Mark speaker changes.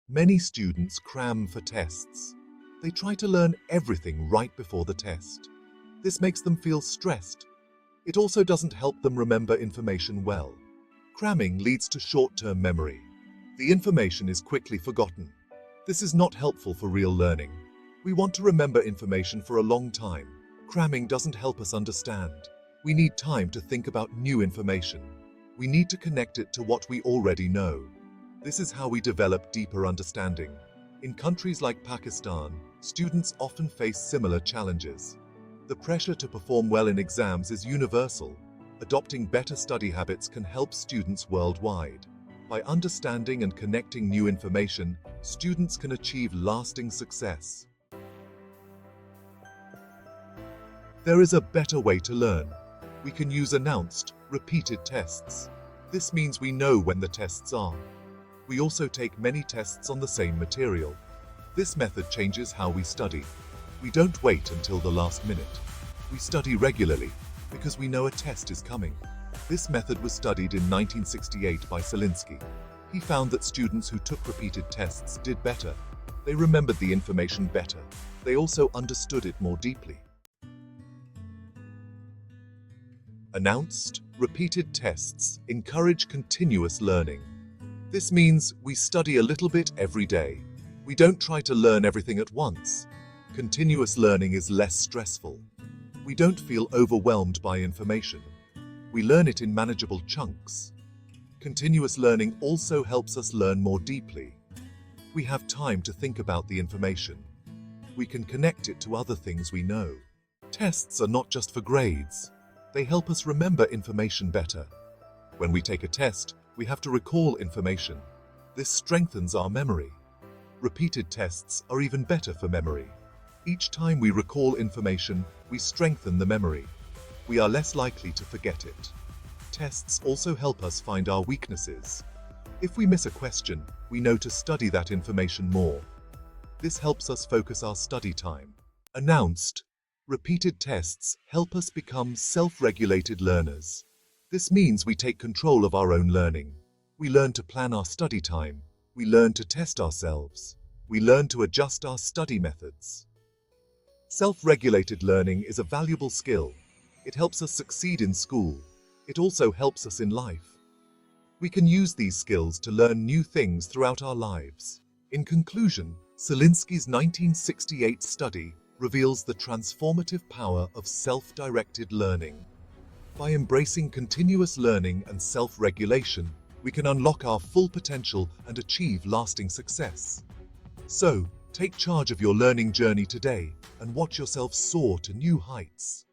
Speaker 1: Many students cram for tests. They try to learn everything right before the test. This makes them feel stressed. It also doesn't help them remember information well. Cramming leads to short-term memory. The information is quickly forgotten. This is not helpful for real learning. We want to remember information for a long time. Cramming doesn't help us understand. We need time to think about new information. We need to connect it to what we already know. This is how we develop deeper understanding. In countries like Pakistan, students often face similar challenges. The pressure to perform well in exams is universal. Adopting better study habits can help students worldwide. By understanding and connecting new information, students can achieve lasting success. There is a better way to learn. We can use announced, repeated tests. This means we know when the tests are. We also take many tests on the same material. This method changes how we study. We don't wait until the last minute. We study regularly because we know a test is coming. This method was studied in 1968 by Selinsky. He found that students who took repeated tests did better. They remembered the information better. They also understood it more deeply. Announced, repeated tests encourage continuous learning. This means we study a little bit every day. We don't try to learn everything at once. Continuous learning is less stressful. We don't feel overwhelmed by information. We learn it in manageable chunks. Continuous learning also helps us learn more deeply. We have time to think about the information. We can connect it to other things we know. Tests are not just for grades. They help us remember information better. When we take a test, we have to recall information. This strengthens our memory. Repeated tests are even better for memory. Each time we recall information, we strengthen the memory. We are less likely to forget it. Tests also help us find our weaknesses. If we miss a question, we know to study that information more. This helps us focus our study time. Announced, repeated tests help us become self-regulated learners. This means we take control of our own learning. We learn to plan our study time. We learn to test ourselves. We learn to adjust our study methods. Self-regulated learning is a valuable skill. It helps us succeed in school. It also helps us in life. We can use these skills to learn new things throughout our lives. In conclusion, Selinsky's 1968 study reveals the transformative power of self-directed learning. By embracing continuous learning and self-regulation, we can unlock our full potential and achieve lasting success. So, take charge of your learning journey today and watch yourself soar to new heights.